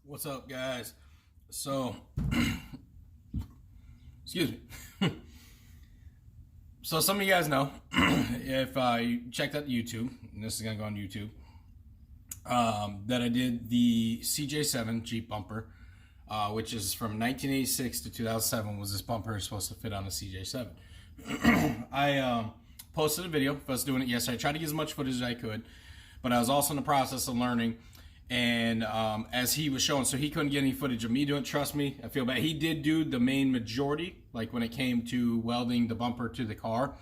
What's up, guys? So, excuse me. So, some of you guys know if you checked out YouTube, and this is gonna go on YouTube, that I did the CJ7 Jeep bumper, which is from 1986 to 2007. Was this bumper supposed to fit on a CJ7? I posted a video of us doing it yesterday. I tried to get as much footage as I could, but I was also in the process of learning. And as he was showing, so he couldn't get any footage of me doing it. Trust me, I feel bad. He did do the main majority, like when it came to welding the bumper to the car.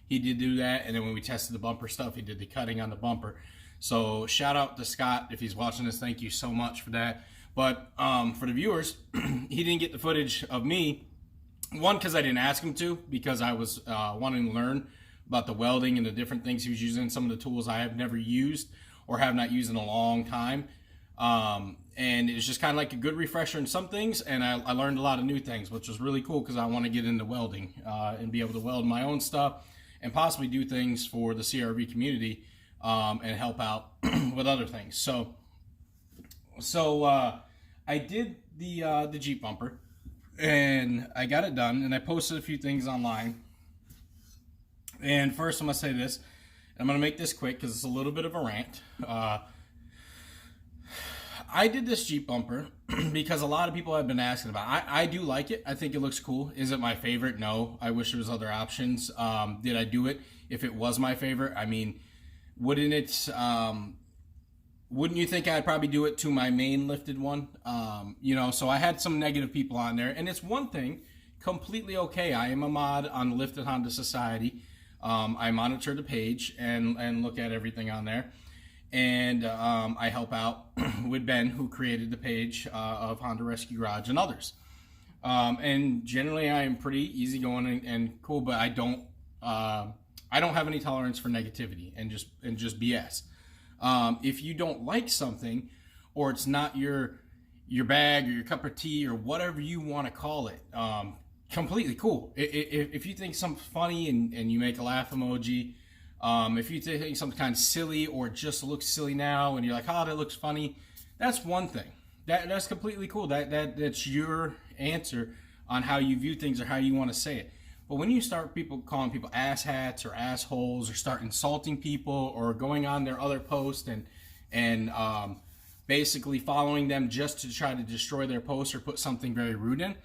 He did do that, and then when we tested the bumper stuff, he did the cutting on the bumper. So shout out to Scott if he's watching this. Thank you so much for that. But for the viewers, he didn't get the footage of me. One, because I didn't ask him to, because I was wanting to learn about the welding and the different things he was using, some of the tools I have never used or have not used in a long time. And it was just kind of like a good refresher in some things, and I learned a lot of new things, which was really cool because I want to get into welding and be able to weld my own stuff and possibly do things for the CRV community and help out with other things. So I did the Jeep bumper, and I got it done, and I posted a few things online. And first, I'm gonna say this. I'm gonna make this quick because it's a little bit of a rant. I did this Jeep bumper because a lot of people have been asking about it. I do like it. I think it looks cool. Is it my favorite? No. I wish there was other options. Did I do it? If it was my favorite, I mean, wouldn't it? Wouldn't you think I'd probably do it to my main lifted one? So I had some negative people on there, and it's one thing, completely okay. I am a mod on the Lifted Honda Society. I monitor the page and look at everything on there. And I help out with Ben, who created the page of Honda Rescue Garage and others. And generally, I am pretty easygoing and cool, but I don't have any tolerance for negativity and just BS. If you don't like something, or it's not your bag or your cup of tea or whatever you want to call it, completely cool. If you think something's funny and you make a laugh emoji. If you think something kind of silly or just looks silly now and you're like, oh, that looks funny, that's one thing. That's completely cool. That's your answer on how you view things or how you want to say it. But when you start calling people asshats or assholes or start insulting people or going on their other post and basically following them just to try to destroy their post or put something very rude in,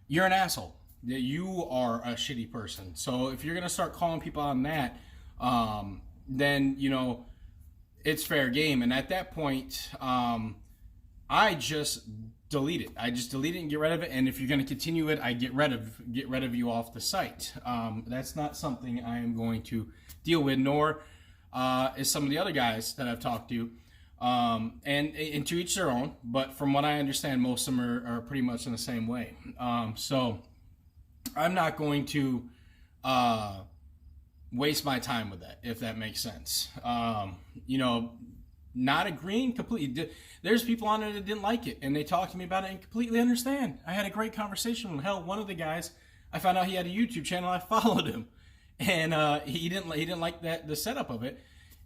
you're an asshole. You are a shitty person. So if you're going to start calling people on that, then, it's fair game. And at that point, I just delete it. I just delete it and get rid of it. And if you're going to continue it, I get rid of you off the site. That's not something I am going to deal with, nor is some of the other guys that I've talked to. And to each their own. But from what I understand, most of them are pretty much in the same way. So I'm not going to waste my time with that, if that makes sense. Not agreeing completely. There's people on there that didn't like it, and they talked to me about it and completely understand. I had a great conversation with hell. One of the guys, I found out he had a YouTube channel. I followed him, and he didn't like the setup of it.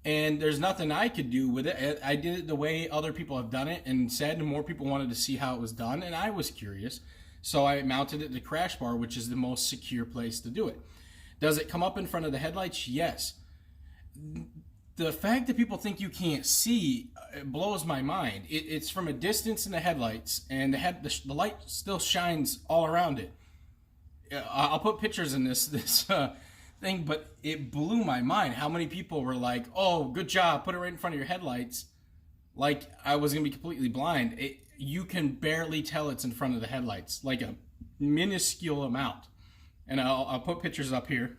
And there's nothing I could do with it. I did it the way other people have done it, and said more people wanted to see how it was done, and I was curious. So I mounted it to Crash Bar, which is the most secure place to do it. Does it come up in front of the headlights? Yes. The fact that people think you can't see blows my mind. It's from a distance in the headlights, and the light still shines all around it. I'll put pictures in this thing, but it blew my mind how many people were like, "Oh, good job, put it right in front of your headlights," like I was gonna be completely blind. You can barely tell it's in front of the headlights, like a minuscule amount. And I'll put pictures up here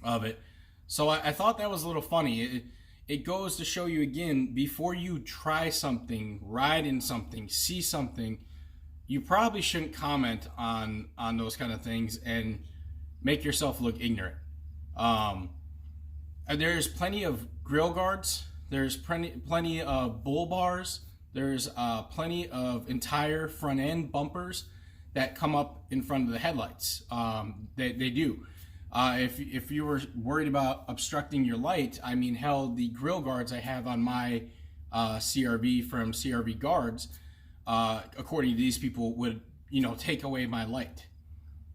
of it. So I thought that was a little funny. It goes to show you again, before you try something, ride in something, see something, you probably shouldn't comment on those kind of things and make yourself look ignorant. There's plenty of grill guards. There's plenty of bull bars. There's plenty of entire front end bumpers that come up in front of the headlights. They do. If you were worried about obstructing your light, I mean, hell, the grill guards I have on my CRV from CRV Guards, according to these people, would, you know, take away my light.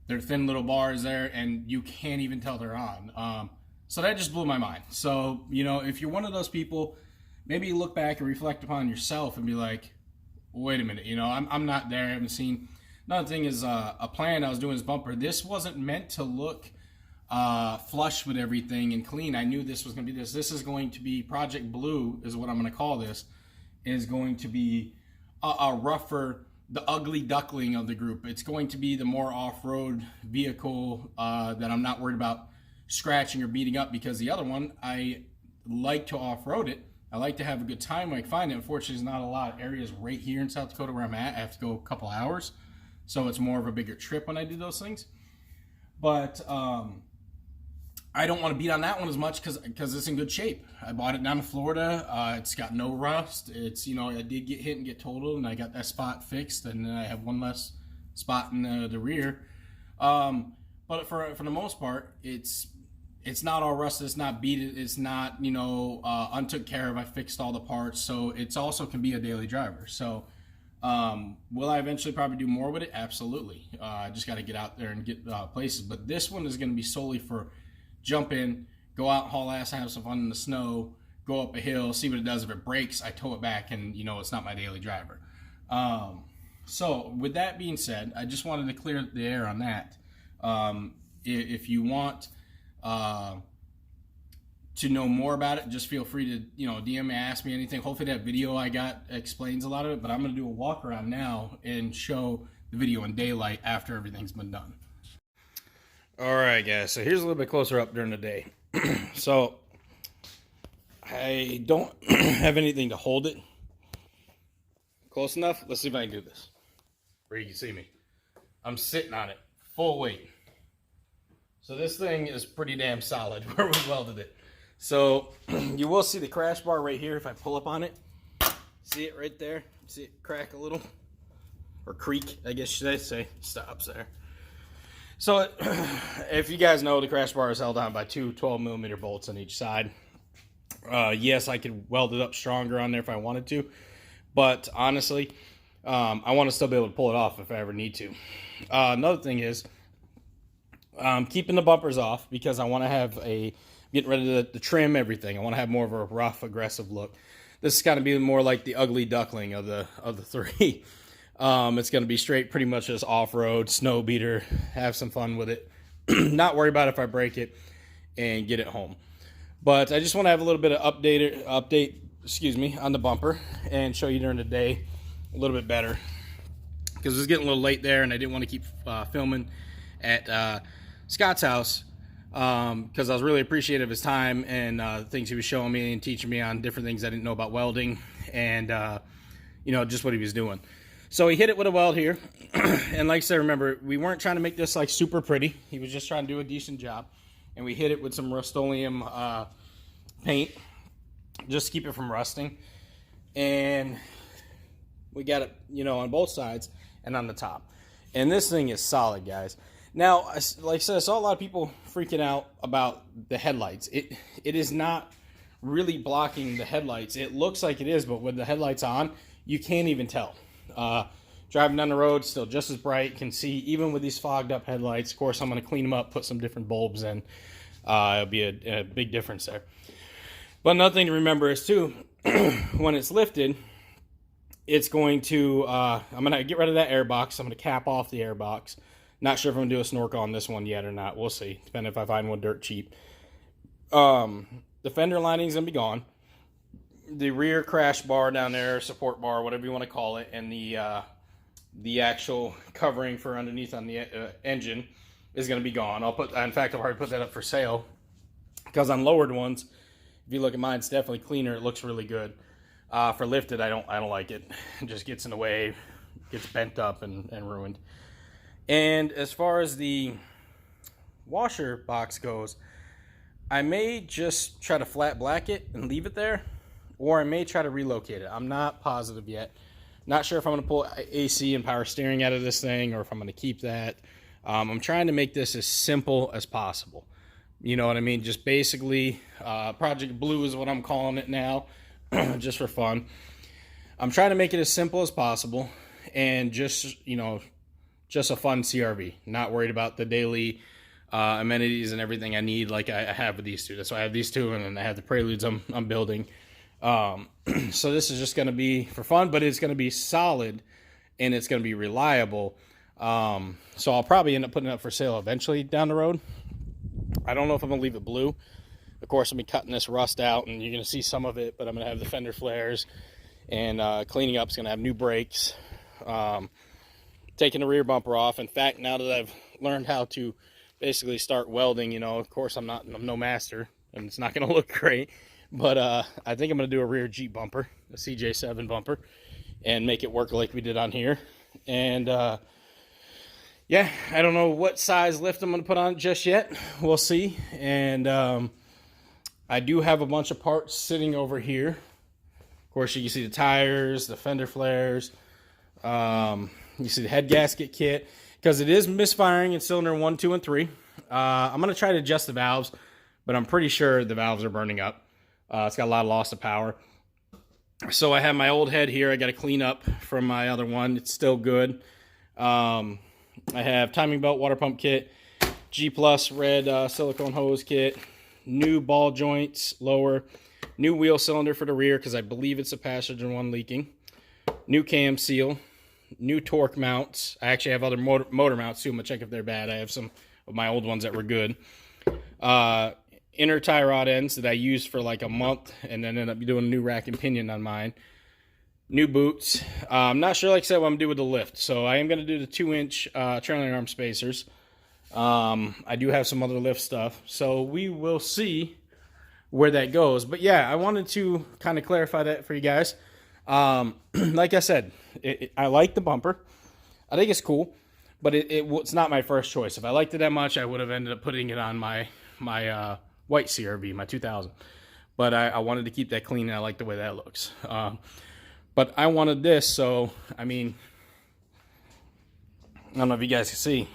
They're thin little bars there, and you can't even tell they're on. So that just blew my mind. So, you know, if you're one of those people, maybe you look back and reflect upon yourself and be like, wait a minute, you know, I'm not there. I haven't seen. Another thing is a plan I was doing this bumper. This wasn't meant to look flush with everything and clean. I knew this was going to be this. This is going to be Project Blue is what I'm going to call this. Is going to be a rougher, the ugly duckling of the group. It's going to be the more off-road vehicle that I'm not worried about scratching or beating up, because the other one, I like to off-road it. I like to have a good time. I find it, unfortunately, there's not a lot of areas right here in South Dakota where I'm at. I have to go a couple hours. So it's more of a bigger trip when I do those things. But I don't want to beat on that one as much because it's in good shape. I bought it down in Florida. It's got no rust. It's, you know, I did get hit and get totaled, and I got that spot fixed, and then I have one less spot in the rear. But for the most part, it's not all rusted. It's not beat. It's not, you know, untook care of. I fixed all the parts, so it's also can be a daily driver. So will I eventually probably do more with it? Absolutely. I just got to get out there and get places. But this one is going to be solely for jump in, go out, haul ass, have some fun in the snow, go up a hill, see what it does. If it breaks, I tow it back, and, you know, it's not my daily driver. So with that being said, I just wanted to clear the air on that. If you want to know more about it, just feel free to, you know, DM me, ask me anything. Hopefully that video I got explains a lot of it, but I'm going to do a walk around now and show the video in daylight after everything's been done. All right, guys, so here's a little bit closer up during the day. So I don't have anything to hold it close enough. Let's see if I can do this where you can see me. I'm sitting on it full weight. So this thing is pretty damn solid where we welded it. So you will see the crash bar right here if I pull up on it. See it right there? See it crack a little? Or creak, I guess should I say. Stops there. So if you guys know, the crash bar is held on by two 12mm bolts on each side. Yes, I could weld it up stronger on there if I wanted to. But honestly, I want to still be able to pull it off if I ever need to. Another thing is, keeping the bumpers off because I want to have getting ready to trim everything. I want to have more of a rough, aggressive look. This is going to be more like the ugly duckling of the three. It's going to be straight, pretty much just off-road, snow beater, have some fun with it. Not worry about if I break it and get it home. But I just want to have a little bit of update, on the bumper and show you during the day a little bit better. Because it was getting a little late there and I didn't want to keep filming at Scott's house because I was really appreciative of his time and things he was showing me and teaching me on different things I didn't know about welding and, you know, just what he was doing. So he hit it with a weld here. And like I said, remember, we weren't trying to make this like super pretty. He was just trying to do a decent job. And we hit it with some Rust-Oleum paint just to keep it from rusting. And we got it, you know, on both sides and on the top. And this thing is solid, guys. Now, like I said, I saw a lot of people freaking out about the headlights. It is not really blocking the headlights. It looks like it is, but with the headlights on, you can't even tell. Driving down the road, still just as bright. Can see even with these fogged up headlights. Of course, I'm going to clean them up, put some different bulbs in. It'll be a big difference there. But another thing to remember is too, when it's lifted, it's going to, I'm going to get rid of that air box. I'm going to cap off the air box. Not sure if I'm going to do a snorkel on this one yet or not. We'll see, depending if I find one dirt cheap. The fender lining is going to be gone. The rear crash bar down there, support bar, whatever you want to call it, and the actual covering for underneath on the engine is going to be gone. In fact, I'll already put that up for sale because on lowered ones, if you look at mine, it's definitely cleaner. It looks really good. For lifted, I don't like it. It just gets in the way, gets bent up and ruined. And as far as the washer box goes, I may just try to flat black it and leave it there, or I may try to relocate it. I'm not positive yet. Not sure if I'm going to pull AC and power steering out of this thing or if I'm going to keep that. I'm trying to make this as simple as possible. You know what I mean? Just basically, Project Blue is what I'm calling it now, just for fun. I'm trying to make it as simple as possible and just, you know, just a fun CRV. Not worried about the daily amenities and everything I need like I have with these two. So I have these two, and then I have the Preludes I'm building. So this is just going to be for fun, but it's going to be solid and it's going to be reliable. So I'll probably end up putting it up for sale eventually down the road. I don't know if I'm going to leave it blue. Of course, I'm going to be cutting this rust out, and you're going to see some of it, but I'm going to have the fender flares, and cleaning up is going to have new brakes, taking the rear bumper off. In fact, now that I've learned how to basically start welding, you know, of course I'm no master, and it's not going to look great, but I think I'm going to do a rear Jeep bumper, a CJ7 bumper, and make it work like we did on here. And yeah, I don't know what size lift I'm going to put on it just yet. We'll see. And I do have a bunch of parts sitting over here. Of course, you can see the tires, the fender flares. You see the head gasket kit. Because it is misfiring in cylinder 1, 2, and 3. I'm going to try to adjust the valves, but I'm pretty sure the valves are burning up. It's got a lot of loss of power. So I have my old head here. I got to clean up from my other one. It's still good. I have timing belt water pump kit, G Plus red silicone hose kit, new ball joints lower, new wheel cylinder for the rear because I believe it's a passenger one leaking, new cam seal, new torque mounts. I actually have other motor mounts too. I'm going to check if they're bad. I have some of my old ones that were good. Inner tie rod ends that I used for like a month and then ended up doing a new rack and pinion on mine. New boots. I'm not sure, like I said, what I'm going to do with the lift. So I am going to do the 2-inch trailing arm spacers. I do have some other lift stuff. So we will see where that goes. But yeah, I wanted to kind of clarify that for you guys. Like I said, I like the bumper. I think it's cool. But it's not my first choice. If I liked it that much, I would have ended up putting it on my white CRV, my 2000. But I wanted to keep that clean, and I like the way that looks. But I wanted this, so, I mean, I don't know if you guys can see.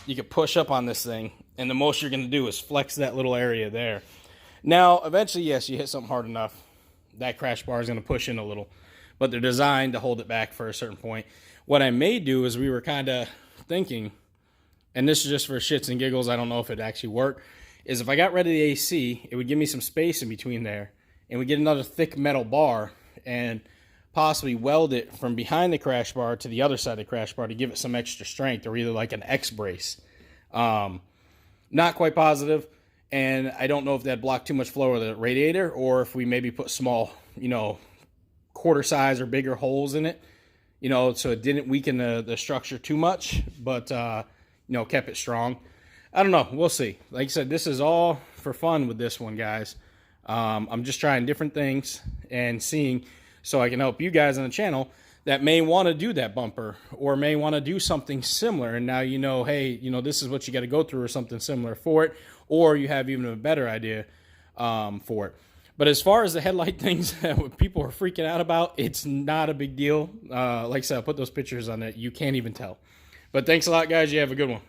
You can push up on this thing, and the most you're going to do is flex that little area there. Now, eventually, yes, you hit something hard enough, that crash bar is going to push in a little. But they're designed to hold it back for a certain point. What I may do is we were kind of thinking, and this is just for shits and giggles, I don't know if it actually worked, is if I got rid of the AC, it would give me some space in between there, and we get another thick metal bar, and possibly weld it from behind the crash bar to the other side of the crash bar to give it some extra strength, or either like an X brace. Not quite positive, and I don't know if that blocked too much flow with the radiator, or if we maybe put small, you know, quarter size or bigger holes in it, you know, so it didn't weaken the structure too much, but you know, kept it strong. I don't know. We'll see. Like I said, this is all for fun with this one, guys. I'm just trying different things and seeing, so I can help you guys on the channel that may want to do that bumper or may want to do something similar. And now you know, hey, you know, this is what you got to go through or something similar for it, or you have even a better idea for it. But as far as the headlight things that people are freaking out about, it's not a big deal. Like I said, I'll put those pictures on it. You can't even tell. But thanks a lot, guys. You have a good one.